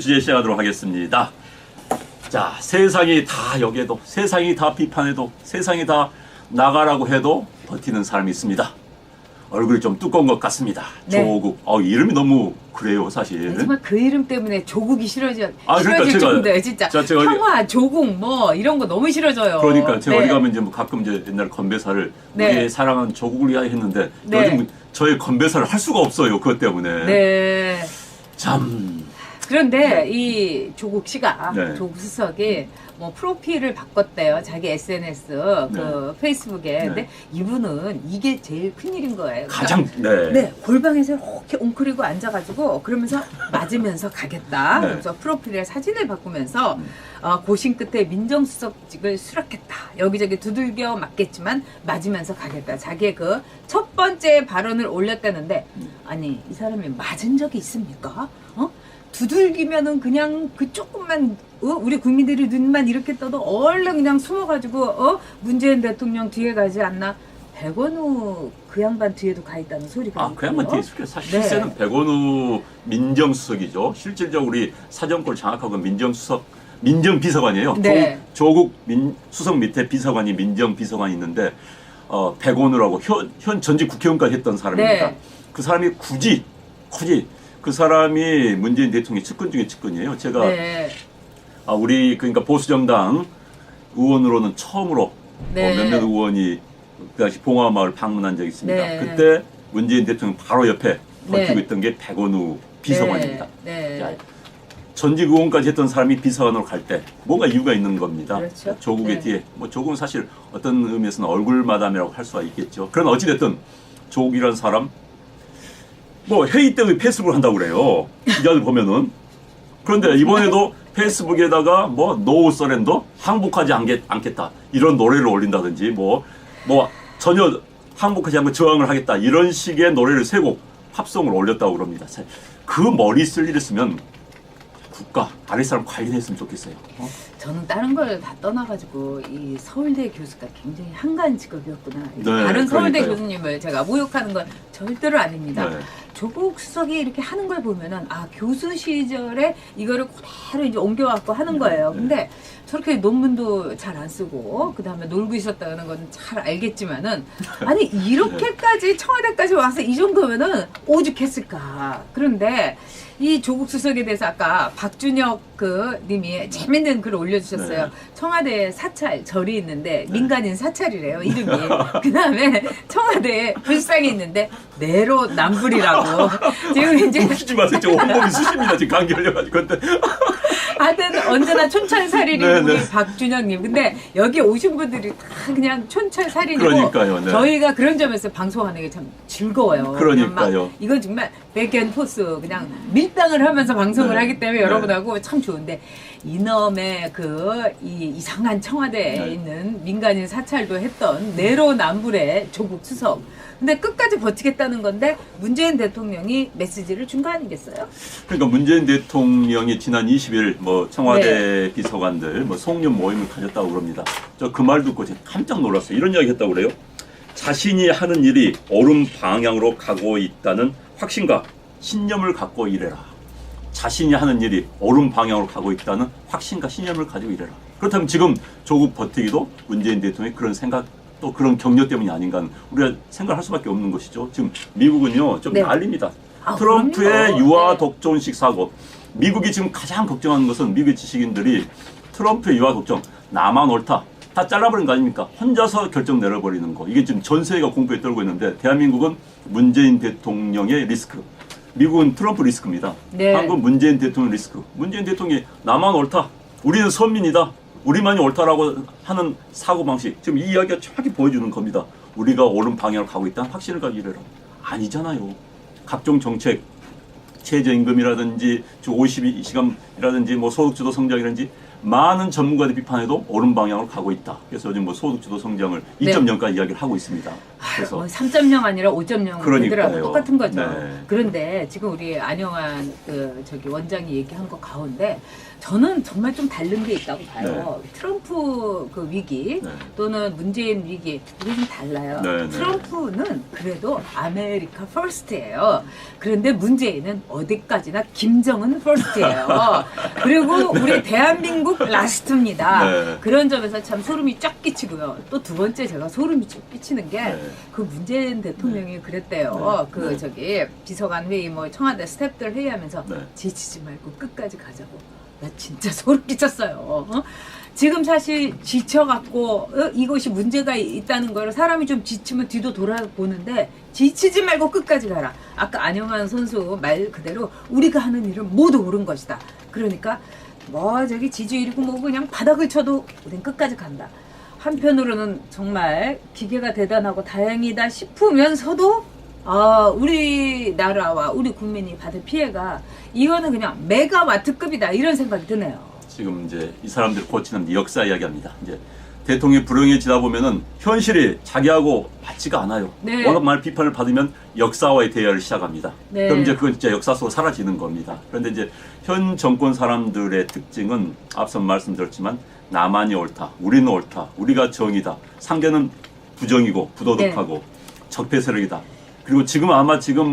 주제 시작하도록 하겠습니다. 자, 세상이 다 여기에도, 세상이 다 비판해도, 세상이 다 나가라고 해도 버티는 사람이 있습니다. 얼굴이 좀 두꺼운 것 같습니다. 네. 조국. 이름이 너무 그래요, 사실. 정말 그 이름 때문에 조국이 싫어질 그러니까 정도예요, 진짜. 제가 평화, 조국 뭐 이런 거 너무 싫어져요. 그러니까 제가 네. 어디 가면 이제 뭐 가끔 이제 옛날 건배사를 네. 우리의 사랑하는 조국을 위하여 했는데 네. 요즘 저의 건배사를 할 수가 없어요, 그것 때문에. 네. 참. 그런데 이 조국 씨가 네. 조국 수석이 뭐 프로필을 바꿨대요. 자기 SNS 그 페이스북에. 네. 근데 이분은 이게 제일 큰일인 거예요. 가장 네, 골방에서 이렇게 웅크리고 앉아가지고 그러면서 맞으면서 가겠다. 네. 그래서 프로필에 사진을 바꾸면서 고심 끝에 민정수석직을 수락했다. 여기저기 두들겨 맞겠지만 맞으면서 가겠다. 자기의 그 첫 번째 발언을 올렸다는데 아니 이 사람이 맞은 적이 있습니까? 두들기면은 그냥 그 조금만 우리 국민들이 눈만 이렇게 떠도 얼른 그냥 숨어가지고 문재인 대통령 뒤에 가지 않나? 백원우 그 양반 뒤에도 가 있다는 소리가 그 양반 뒤에 있을게요. 사실 네. 실세는 백원우 민정수석이죠. 실질적으로 우리 사정권을 장악하고 민정비서관이에요. 네. 조국 수석 밑에 비서관이 민정비서관이 있는데 백원우라고 현 전직 국회의원까지 했던 사람입니다. 네. 그 사람이 굳이 그 사람이 문재인 대통령의 측근 중에 측근이에요. 제가 네. 우리 그러니까 보수정당 의원으로는 처음으로 네. 몇몇 의원이 그 당시 봉화마을 방문한 적이 있습니다. 네. 그때 문재인 대통령 바로 옆에 버티고 네. 있던 게 백원우 비서관입니다. 네. 자, 전직 의원까지 했던 사람이 비서관으로 갈 때 뭔가 이유가 있는 겁니다. 그렇죠. 조국의 네. 뒤에 조국은 사실 어떤 의미에서는 얼굴 마담이라고 할 수가 있겠죠. 그러나 어찌됐든 조국이라는 사람 회의 때도 페이스북을 한다고 그래요. 기자들 보면은. 그런데 이번에도 페이스북에다가 노 서렌더 항복하지 않겠다 이런 노래를 올린다든지 전혀 항복하지 않고 저항을 하겠다 이런 식의 노래를 세 곡 팝송을 올렸다고 그럽니다. 그 머리 쓸 일 있으면 국가 아랫사람 관리했으면 좋겠어요. 저는 다른 걸 다 떠나가지고 이 서울대 교수가 굉장히 한가한 직업이었구나. 네, 다른 서울대 그러니까요. 교수님을 제가 모욕하는 건 절대로 아닙니다. 네. 조국 수석이 이렇게 하는 걸 보면은 교수 시절에 이거를 그대로 이제 옮겨갖고 하는 거예요. 네. 근데 저렇게 논문도 잘 안 쓰고 그 다음에 놀고 있었다는 건 잘 알겠지만은 아니 이렇게까지 청와대까지 와서 이 정도면은 오죽했을까. 그런데 이 조국 수석에 대해서 아까 박준혁 님이 재밌는 글을 올려주셨어요. 네. 청와대에 사찰 절이 있는데 민간인 사찰이래요 이름이. 그 다음에 청와대에 불상이 있는데 내로남불이라고. 지금 이제 웃기지 마세요. 저 온몸이 쑤십니다. 지금 감기 걸려가지고. 하여튼 언제나 촌철살인인 네, 우리 네. 박준혁님. 근데 여기 오신 분들이 다 그냥 촌철살인이고 그러니까요, 네. 저희가 그런 점에서 방송하는 게 참 즐거워요. 그러니까요. 그냥 막 이건 정말 백앤포스 그냥 밀당을 하면서 방송을 네. 하기 때문에 네. 여러분하고 참 좋은데 이놈의 이 이상한 청와대에 네. 있는 민간인 사찰도 했던 내로남불의 조국 수석. 근데 끝까지 버티겠다는 건데 문재인 대통령이 메시지를 준 거 아니겠어요? 그러니까 문재인 대통령이 지난 20일 청와대 비서관들 송년 모임을 가졌다고 그럽니다. 저 그 말 듣고 제가 깜짝 놀랐어요. 이런 이야기 했다고 그래요. 자신이 하는 일이 옳은 방향으로 가고 있다는 확신과 신념을 갖고 일해라. 자신이 하는 일이 옳은 방향으로 가고 있다는 확신과 신념을 가지고 일해라. 그렇다면 지금 조국 버티기도 문재인 대통령의 그런 생각 또 그런 격려 때문이 아닌가 우리가 생각할 수밖에 없는 것이죠. 지금 미국은요 좀 네. 난립니다. 트럼프의 그럼요. 유아 네. 독점식 사고. 미국이 지금 가장 걱정하는 것은 미국의 지식인들이 트럼프의 유아 독점 나만 옳다. 다 잘라버린 거 아닙니까? 혼자서 결정 내려버리는 거. 이게 지금 전 세계가 공포에 떨고 있는데 대한민국은 문재인 대통령의 리스크. 미국은 트럼프 리스크입니다. 네. 한국은 문재인 대통령 리스크. 문재인 대통령이 나만 옳다. 우리는 선민이다. 우리만이 옳다라고 하는 사고방식. 지금 이 이야기가 정확히 보여주는 겁니다. 우리가 옳은 방향으로 가고 있다는 확신을 가지고 이래라. 아니잖아요. 각종 정책, 최저임금이라든지 주 52시간이라든지 소득주도 성장이라든지 많은 전문가들이 비판해도 옳은 방향으로 가고 있다. 그래서 요즘 소득주도 성장을 네. 2.0까지 이야기를 하고 있습니다. 그래서 3.0 아니라 5.0 그러니까요. 되더라고요. 똑같은 거죠. 네. 그런데 지금 우리 안영환 저기 원장이 얘기한 것 가운데 저는 정말 좀 다른 게 있다고 봐요. 트럼프 그 위기 네. 또는 문재인 위기 이게 좀 달라요. 네, 네. 트럼프는 그래도 아메리카 퍼스트예요. 그런데 문재인은 어디까지나 김정은 퍼스트예요. 그리고 우리 대한민국 라스트입니다. 네. 그런 점에서 참 소름이 쫙 끼치고요. 또 두 번째 제가 소름이 쫙 끼치는 게 네. 그 문재인 대통령이 그랬대요. 네. 그 네. 저기 비서관 회의 뭐 청와대 스태프들 회의하면서 네. 지치지 말고 끝까지 가자고. 나 진짜 소름 끼쳤어요. 어? 지금 사실 지쳐갖고 이것이 문제가 있다는 걸 사람이 좀 지치면 뒤도 돌아보는데 지치지 말고 끝까지 가라. 아까 안영환 선수 말 그대로 우리가 하는 일은 모두 옳은 것이다. 그러니까 뭐 저기 지지율이고 뭐 그냥 바닥을 쳐도 우린 끝까지 간다. 한편으로는 정말 기계가 대단하고 다행이다 싶으면서도 우리나라와 우리 국민이 받을 피해가 이거는 그냥 메가와트급이다 이런 생각이 드네요. 지금 이제 이 사람들 고치는 역사 이야기합니다. 이제 대통령이 불행해지다 보면은 현실이 자기하고 맞지가 않아요. 네. 워낙 많은 비판을 받으면 역사와의 대화를 시작합니다. 네. 그럼 이제 그건 진짜 역사 속으로 사라지는 겁니다. 그런데 이제 현 정권 사람들의 특징은 앞서 말씀드렸지만 나만이 옳다, 우리는 옳다, 우리가 정이다, 상대는 부정이고 부도덕하고 적폐 세력이다. 그리고 지금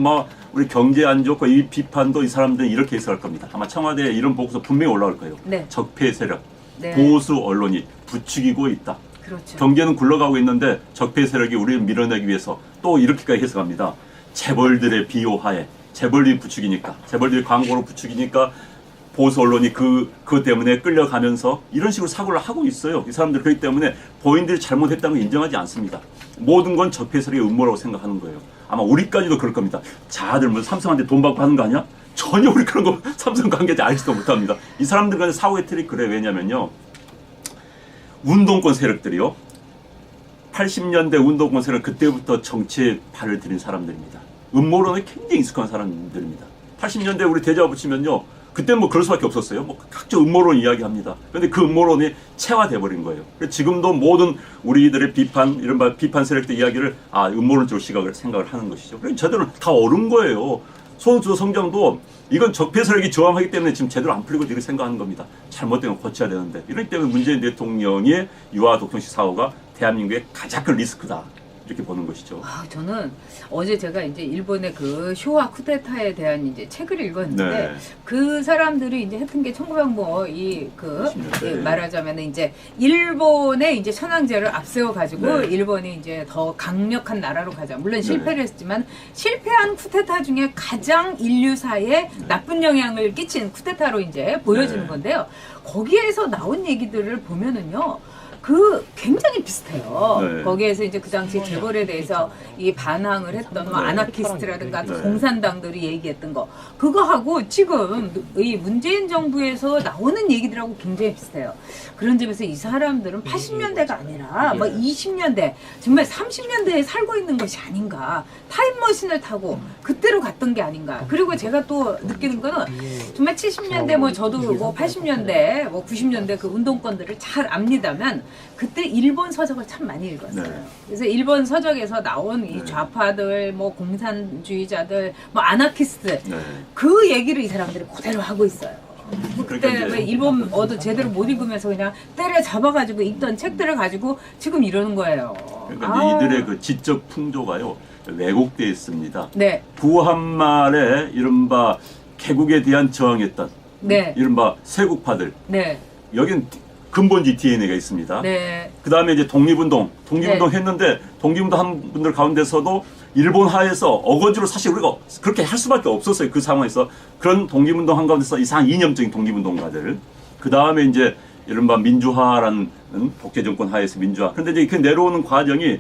뭐 우리 경제 안 좋고 이 비판도 이 사람들은 이렇게 해석할 겁니다. 아마 청와대에 이런 보고서 분명히 올라올 거예요. 네. 적폐 세력, 네. 보수 언론이 부추기고 있다. 그렇죠. 경제는 굴러가고 있는데 적폐 세력이 우리를 밀어내기 위해서 또 이렇게까지 해석합니다. 재벌들의 비호하에 재벌들이 부추기니까, 재벌들이 광고로 부추기니까 보수 언론이 그것 때문에 끌려가면서 이런 식으로 사고를 하고 있어요. 이 사람들 그렇기 때문에 본인들이 잘못했다는 걸 인정하지 않습니다. 모든 건 적폐 세력의 음모라고 생각하는 거예요. 아마 우리까지도 그럴 겁니다. 자들 뭐 삼성한테 돈 받고 하는 거 아니야? 전혀 우리 그런 거 삼성 관계자 알지도 못합니다. 이 사람들 간의 사고의 틀이 그래. 왜냐면요. 운동권 세력들이요. 80년대 운동권 세력 그때부터 정치에 발을 들인 사람들입니다. 음모론에 굉장히 익숙한 사람들입니다. 80년대 우리 대자 붙이면요. 그때 뭐 그럴 수밖에 없었어요. 뭐 각종 음모론 이야기합니다. 그런데 그 음모론이 체화돼 버린 거예요. 그래서 지금도 모든 우리들의 비판, 이른바 비판 세력들 이야기를 음모론적으로 생각을 하는 것이죠. 그래서 제대로 다 옳은 거예요. 손수 성장도 이건 적폐 세력이 저항하기 때문에 지금 제대로 안 풀리고 이렇게 생각하는 겁니다. 잘못된 건 고쳐야 되는데. 이렇기 때문에 문재인 대통령의 유아 독성식 사고가 대한민국의 가장 큰 리스크다. 이렇게 보는 것이죠. 저는 어제 제가 이제 일본의 그 쇼와 쿠데타에 대한 이제 책을 읽었는데 네. 그 사람들이 이제 했던 게 1900 네. 말하자면 이제 일본의 이제 천황제를 앞세워 가지고 네. 일본이 이제 더 강력한 나라로 가자. 물론 네. 실패를 했지만 실패한 쿠데타 중에 가장 인류사에 나쁜 영향을 끼친 쿠데타로 이제 보여지는 네. 건데요. 거기에서 나온 얘기들을 보면은요. 굉장히 비슷해요. 네. 거기에서 이제 그 당시 재벌에 대해서 이 반항을 했던 뭐 아나키스트라든가 또 네. 공산당들이 얘기했던 거 그거하고 지금 이 문재인 정부에서 나오는 얘기들하고 굉장히 비슷해요. 그런 점에서 이 사람들은 80년대가 아니라 뭐 20년대 정말 30년대에 살고 있는 것이 아닌가. 타임머신을 타고 그때로 갔던 게 아닌가. 그리고 제가 또 느끼는 거는 정말 70년대 뭐 저도 뭐 80년대 뭐 90년대 그 운동권들을 잘 압니다만 그때 일본 서적을 참 많이 읽었어요. 네. 그래서 일본 서적에서 나온 이 좌파들, 뭐 공산주의자들, 뭐 아나키스트 네. 그 얘기를 이 사람들이 그대로 하고 있어요. 그때 그러니까 이제 왜 일본어도 제대로 못 읽으면서 그냥 때려 잡아가지고 읽던 책들을 가지고 지금 이러는 거예요. 그러니까 이제 이들의 그 지적 풍조가요 왜곡되어 있습니다. 네, 구한말에 이른바 개국에 대한 저항했던 네, 이른바 세국파들 네, 여긴 근본주의 DNA가 있습니다. 네, 그 다음에 이제 독립운동 네. 했는데 독립운동 한 분들 가운데서도 일본 하에서 어거지로 사실 우리가 그렇게 할 수밖에 없었어요. 그 상황에서 그런 독립운동 한 가운데서 이상 이념적인 독립운동가들 그 다음에 이제 이른바 민주화라는 독재정권 하에서 민주화. 그런데 이제 그 내려오는 과정이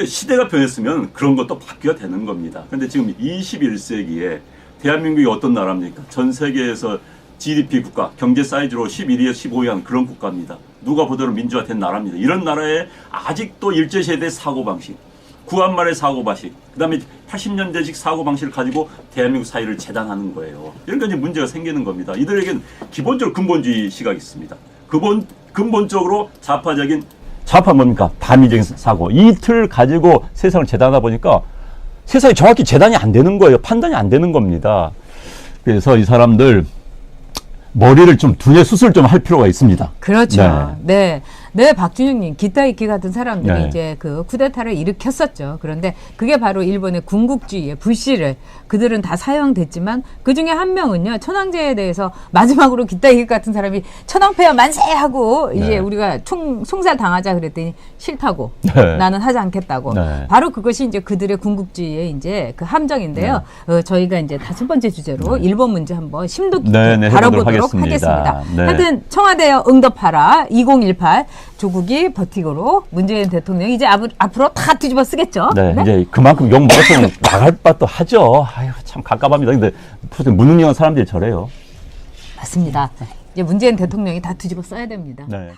시대가 변했으면 그런 것도 바뀌어야 되는 겁니다. 그런데 지금 21세기에 대한민국이 어떤 나라입니까? 전 세계에서 GDP 국가, 경제 사이즈로 11위에서 15위 한 그런 국가입니다. 누가 보더라도 민주화된 나라입니다. 이런 나라에 아직도 일제시대의 사고방식, 구한말의 사고방식, 그 다음에 80년대식 사고방식을 가지고 대한민국 사회를 재단하는 거예요. 그러니까 이제 문제가 생기는 겁니다. 이들에겐 기본적으로 근본주의 시각이 있습니다. 근본적으로 좌파적인 좌파 뭡니까? 반미적인 사고. 이 틀 가지고 세상을 재단하다 보니까 세상이 정확히 재단이 안 되는 거예요. 판단이 안 되는 겁니다. 그래서 이 사람들 머리를 좀 두뇌 수술 좀 할 필요가 있습니다. 그렇죠. 네, 박준영님, 기타이키 같은 사람들이 네. 이제 그 쿠데타를 일으켰었죠. 그런데 그게 바로 일본의 군국주의의 불씨를 그들은 다 사형됐지만 그 중에 한 명은요, 천황제에 대해서 마지막으로 기타이키 같은 사람이 천황폐하 만세하고 이제 네. 우리가 송사 당하자 그랬더니 싫다고 네. 나는 하지 않겠다고. 네. 바로 그것이 이제 그들의 군국주의의 이제 그 함정인데요. 저희가 이제 5번째 주제로 일본 문제 한번 심도 깊게 네, 다뤄보도록 해보도록 하겠습니다. 네. 하여튼 청와대에 응답하라 2018 조국이 버티고로 문재인 대통령이 이제 앞으로 다 뒤집어 쓰겠죠. 네, 이제 그만큼 욕 먹었으면 나갈 바도 하죠. 아유, 참 갑갑합니다. 근데 무능력한 사람들이 저래요. 맞습니다. 이제 문재인 대통령이 다 뒤집어 써야 됩니다. 네.